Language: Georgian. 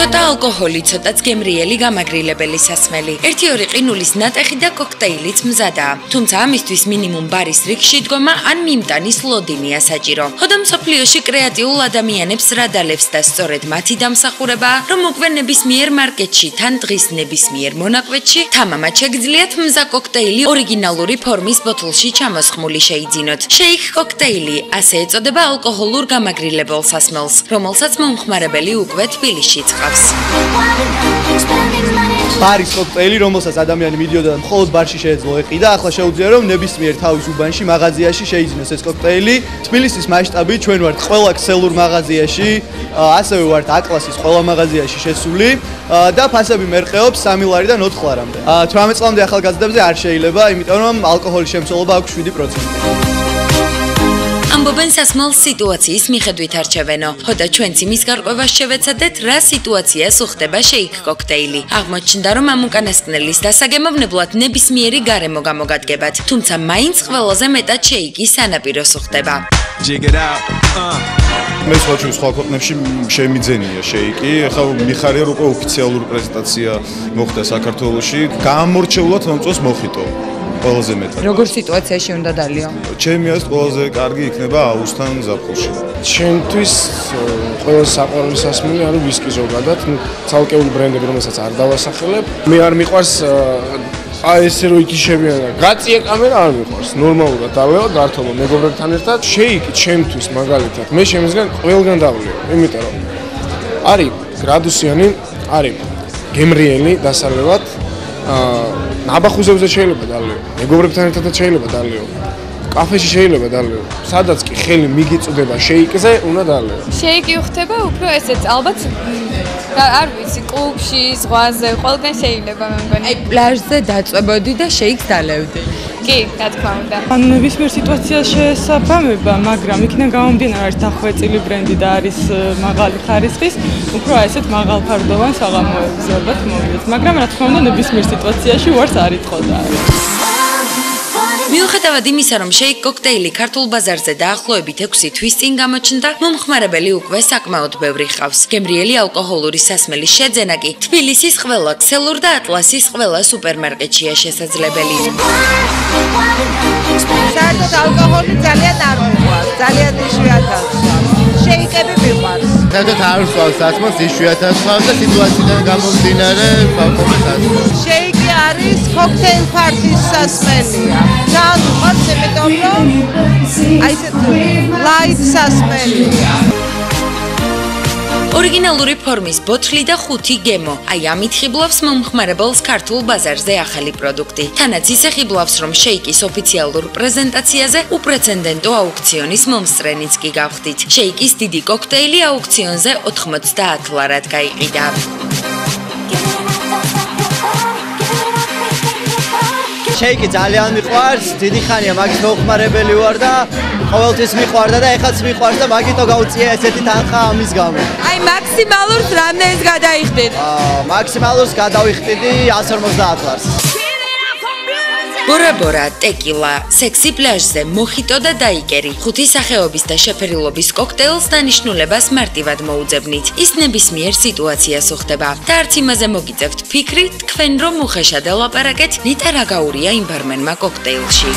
ცოტა ალკოჰოლი, ცოტაც გემრიელი გამაგრილებელი სასმელი. 1-2 ყინულის ნატეხი და კოქტეილიც მზადაა. თუმცა ამისთვის მინიმუმ ბარის რიგში დგომა ან მიმტანის ლოდინია საჭირო. ხოდა მსოფლიოში კრეატიულ ადამიანებს რა დალევს და სწორედ მათი დამსახურებაა, რომ უკვე ნებისმიერ მარკეტში თან დღის ნებისმიერ მონაკვეთში თამამად შეგძლიათ მზა კოქტეილი ორიგინალური ფორმის ბოთლში ჩამოსხმული შეიძინოთ. შეიქ კოქტეილი ასე ეწოდება ალკოჰოლურ გამაგრილებელ სასმელს, რომელსაც მომხმარებელი უკვე თბილისში წყავს. ბარის კოქტეილი, რომელსაც ადამიანი მიდიოდა და მხოლოდ ბარში შეეძლო ეყიდა, ახლა შეუძლია რომ ნებისმიერ თავის უბანში, მაღაზიაში შეიძინოს ეს კოქტეილი. თბილისის მასშტაბით ჩვენ ვართ ყველა ქსელურ მაღაზიაში, ასევე ვართ A-კლასის ყველა მაღაზიაში შესული და ფასები მერყეობს 3 ლარიდან 4 ლარამდე. 18 წლამდე ახალგაზრდებზე არ შეიძლება, იმიტომ რომ ალკოჰოლის შემცველობა აქვს 7%. ამბობენ სასმელს სიტუაციის მიხედვით არჩევენო. ხოდა ჩვენც იმის გარკვევას შევეცადეთ, რა სიტუაციას უხდება შეიქ კოქტეილი. აღმოჩნდა, რომ ამ უკანასკნელის დასაგემოვნებლად ნებისმიერი გარემო გამოგადგებათ, თუმცა მაინც ყველაზე მეტად შეიქი სანაპიროს უხდება. მე სხვა ქვეყნებში შემიძენია შეიკი. ახლა მიხარია რომ უკვე ოფიციალური პრეზენტაცია მოხდა საქართველოში. გამორჩეულად მომწონს მოხიტო. ყველაზე მეტად. როგორ სიტუაციაში უნდა დალიო? ჩემი აზრით ყველაზე კარგი იქნება აუგუსტთან ზაფხულში. ჩემთვის ყველაზე საყვარელი სასმელი არის ვისკი ზოგადად, ცალკეული ბრენდები, რომელსაც არ დავასახელებ. მე არ მიყვარს ესე რომ იკიშებიან და გაწია კამერა არ მიყვარს. ნორმალურად დავეო გართობა მეგობრებთან ერთად. შეიკი ჩემთვის მაგალითად მე შემისგან ყველგან დავლიო, იმიტომ რომ არის გრადუსიანი, არის გემრიელი დასალევად. ნაბახუზებზე შეიძლება დალიო, მეგობრებთან ერთადაც შეიძლება დალიო, კაფეში შეიძლება დალიო, სადაც კი ხელი მიგიწვდება შეიკზე, უნდა დალიო. შეიკი უხდება უფრო ესეც ალბათ არ ვიცი, კლუბში, ზღვაზე, ყველგან შეიძლება მე მგონი. აი პლაჟზე დაწვებოდი და შეიქს დალევდი. კი, რა თქმა უნდა. ან ნებისმიერ სიტუაციას შეესაბამება, მაგრამ იქიდან გამომდინარე არის დახვეწილი ბრენდი და არის მაღალი ხარისხის, უფრო ესეთ მაღალფარდოვან საღამოებზე ალბათ მოვიდეთ, მაგრამ რა თქმა უნდა ნებისმიერ სიტუაციაში უარს არ იტყოდა. მიუხედავად იმისა, რომ შეიქ კოქტეილი ქართულ ბაზარზე დაახლოებით 6 თვის წინ გამოჩნდა, მომხმარებელი უკვე საკმაოდ ბევრი ჰყავს. გემრიელი ალკოჰოლური სასმელის შეძენა კი თბილისის ყველა ქსელურ და ატლასის ყველა სუპერმარკეტშია შესაძლებელი. საერთოდ ალკოჰოლი ძალიან არ მიყვარს, ძალიან იშვიათად ხავს. შეიკები მიყვარს. საერთოდ არ ვსვავს სასმელს, იშვიათად ხავს და სიტუაციიდან გამომდინარე ვავყობთ სასმელს. შეიკი არის კოქტეილ ფარდის სასმელია. ძალიან უყვარს, იმიტომ რომ აი ესეთ ლაით სასმელია. ორიგინალური ფორმის ბოთლი და 5 გემო. აი ამით ხიბლავს მომხმარებელს ქართულ ბაზარზე ახალი პროდუქტი. თანაც ისე ხიბლავს, რომ შეიკის ოფიციალურ პრეზენტაციაზე უპრეცედენტო აუქციონის მომსწრენიც კი გავხდით. შეიკის დიდი კოქტეილი აუქციონზე 90 ლარად გაიყიდა. შეიკი ძალიან მიყვარს, დიდი ხანია მაგის მომხმარებელი ვარ და ყოველთვის მიყვარდა და ეხლაც მიყვარს და მაგიტო გაუწია ესეთი თანხა ამის გამო. აი მაქსიმალურს რამდენს გადაიხდით? მაქსიმალურს გადავიხდიდი 150 ლარს. ბორა-ბორა, ტეკილა, სექსი პლაჟზე, მოხიტო და დაიკერი. 5 სახეობის და შეფერილობის კოქტეილს დანიშნულებას მარტივად მოუძებნით. ის ნებისმიერ სიტუაციას უხდება. და არც იმაზე მოგიწევთ ფიქრი, თქვენ რომ უხეშად ელაპარაკეთ, ნიტა რა გაურია იმ ბარმენმა კოქტეილში.